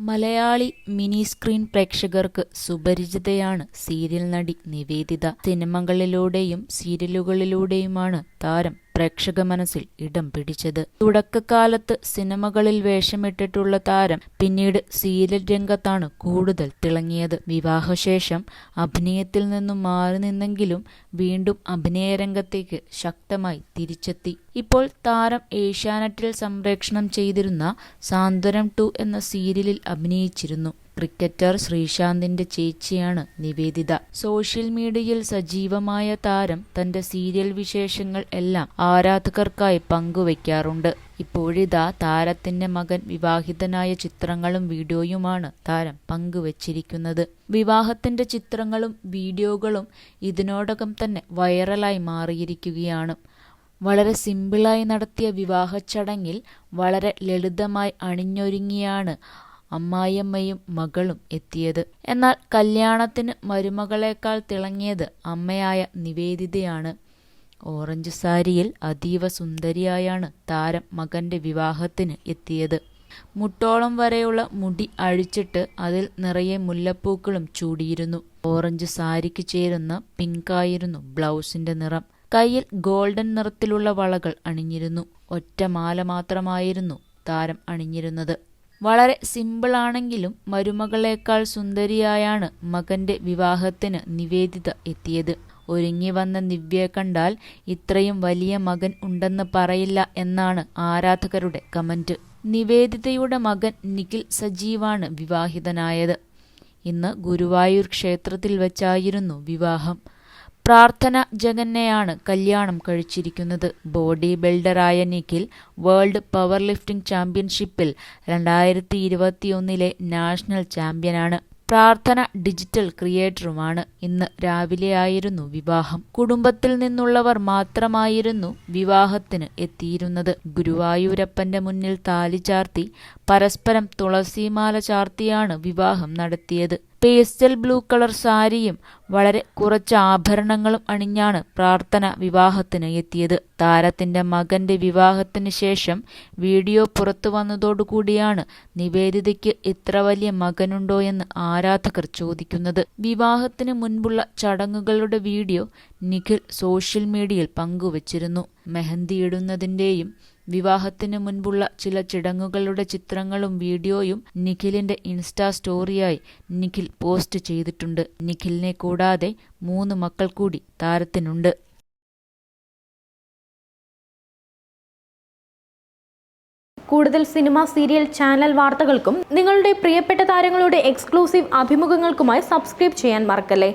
Malayali mini screen പ്രേക്ഷകർക്ക് സുപരിചിതയാണ് serial നടി നിവേദിത. സിനിമകളിലൂടെയും സീരിയലുകളിലൂടെയുമാണ് താരം പ്രേക്ഷക മനസ്സിൽ ഇടം പിടിച്ചത്. തുടക്കകാലത്ത് സിനിമകളിൽ വേഷമിട്ടിട്ടുള്ള താരം പിന്നീട് സീരിയൽ രംഗത്താണ് കൂടുതൽ തിളങ്ങിയത്. വിവാഹശേഷം അഭിനയത്തിൽ നിന്നും മാറി നിന്നെങ്കിലും വീണ്ടും അഭിനയരംഗത്തേക്ക് ശക്തമായി തിരിച്ചെത്തി. ഇപ്പോൾ താരം ഏഷ്യാനെറ്റിൽ സംപ്രേഷണം ചെയ്തിരുന്ന സാന്ത്വനം 2 എന്ന സീരിയലിൽ അഭിനയിച്ചിരുന്നു. ക്രിക്കറ്റർ ശ്രീശാന്തിന്റെ ചേച്ചിയാണ് നിവേദിത. സോഷ്യൽ മീഡിയയിൽ സജീവമായ താരം തന്റെ സീരിയൽ വിശേഷങ്ങൾ എല്ലാം ആരാധകർക്കായി പങ്കുവയ്ക്കാറുണ്ട്. ഇപ്പോഴിതാ താരത്തിന്റെ മകൻ വിവാഹിതനായ ചിത്രങ്ങളും വീഡിയോയുമാണ് താരം പങ്കുവച്ചിരിക്കുന്നത്. വിവാഹത്തിന്റെ ചിത്രങ്ങളും വീഡിയോകളും ഇതിനോടകം തന്നെ വൈറലായി മാറിയിരിക്കുകയാണ്. വളരെ സിമ്പിളായി നടത്തിയ വിവാഹ ചടങ്ങിൽ വളരെ ലളിതമായി അണിഞ്ഞൊരുങ്ങിയാണ് അമ്മായിയമ്മയും മകളും എത്തിയത്. എന്നാൽ കല്യാണത്തിന് മരുമകളേക്കാൾ തിളങ്ങിയത് അമ്മയായ നിവേദിതയാണ്. ഓറഞ്ച് സാരിയിൽ അതീവ സുന്ദരിയായാണ് താരം മകന്റെ വിവാഹത്തിന് എത്തിയത്. മുട്ടോളം വരെയുള്ള മുടി അഴിച്ചിട്ട് അതിൽ നിറയെ മുല്ലപ്പൂക്കളും ചൂടിയിരുന്നു. ഓറഞ്ച് സാരിക്ക് ചേരുന്ന പിങ്കായിരുന്നു ബ്ലൗസിന്റെ നിറം. കയ്യിൽ ഗോൾഡൻ നിറത്തിലുള്ള വളകൾ അണിഞ്ഞിരുന്നു. ഒറ്റ മാല മാത്രമായിരുന്നു താരം അണിഞ്ഞിരുന്നത്. വളരെ സിമ്പിളാണെങ്കിലും മരുമകളേക്കാൾ സുന്ദരിയായാണ് മകന്റെ വിവാഹത്തിന് നിവേദിത എത്തിയത്. ഒരുങ്ങി വന്ന നിവ്യയെ കണ്ടാൽ ഇത്രയും വലിയ മകൻ ഉണ്ടെന്ന് പറയില്ല എന്നാണ് ആരാധകരുടെ കമന്റ്. നിവേദിതയുടെ മകൻ നിഖിൽ സജീവാണ് വിവാഹിതനായത്. ഇന്ന് ഗുരുവായൂർ ക്ഷേത്രത്തിൽ വെച്ചായിരുന്നു വിവാഹം. പ്രാർത്ഥന ജഗന്നെയാണ് കല്യാണം കഴിച്ചിരിക്കുന്നത്. ബോഡി ബിൽഡറായ നിഖിൽ വേൾഡ് പവർ ലിഫ്റ്റിംഗ് ചാമ്പ്യൻഷിപ്പിൽ 2021 നാഷണൽ ചാമ്പ്യനാണ്. പ്രാർത്ഥന ഡിജിറ്റൽ ക്രിയേറ്ററുമാണ്. ഇന്ന് രാവിലെയായിരുന്നു വിവാഹം. കുടുംബത്തിൽ നിന്നുള്ളവർ മാത്രമായിരുന്നു വിവാഹത്തിന് എത്തിയിരുന്നത്. ഗുരുവായൂരപ്പന്റെ മുന്നിൽ താലി ചാർത്തി പരസ്പരം തുളസിമാല ചാർത്തിയാണ് വിവാഹം നടത്തിയത്. പേസ്റ്റൽ ബ്ലൂ കളർ സാരിയും വളരെ കുറച്ച് ആഭരണങ്ങളും അണിഞ്ഞാണ് പ്രാർത്ഥന വിവാഹത്തിന് എത്തിയത്. താരത്തിന്റെ മകന്റെ വിവാഹത്തിന് ശേഷം വീഡിയോ പുറത്തു വന്നതോടുകൂടിയാണ് നിവേദിതയ്ക്ക് ഇത്ര വലിയ മകനുണ്ടോ എന്ന് ആരാധകർ ചോദിക്കുന്നത്. വിവാഹത്തിന് മുൻപുള്ള ചടങ്ങുകളുടെ വീഡിയോ നിഖിൽ സോഷ്യൽ മീഡിയയിൽ പങ്കുവച്ചിരുന്നു. മെഹന്തിയിടുന്നതിന്റെയും വിവാഹത്തിന് മുൻപുള്ള ചില ചടങ്ങുകളുടെ ചിത്രങ്ങളും വീഡിയോയും നിഖിലിന്റെ ഇൻസ്റ്റാ സ്റ്റോറിയായി നിഖിൽ പോസ്റ്റ് ചെയ്തിട്ടുണ്ട്. നിഖിലിനെ കൂടാതെ 3 മക്കൾ കൂടി താരത്തിനുണ്ട്. കൂടുതൽ സിനിമ, സീരിയൽ, ചാനൽ വാർത്തകൾക്കും നിങ്ങളുടെ പ്രിയപ്പെട്ട താരങ്ങളുടെ എക്സ്ക്ലൂസീവ് അഭിമുഖങ്ങൾക്കുമായി സബ്സ്ക്രൈബ് ചെയ്യാൻ മറക്കല്ലേ.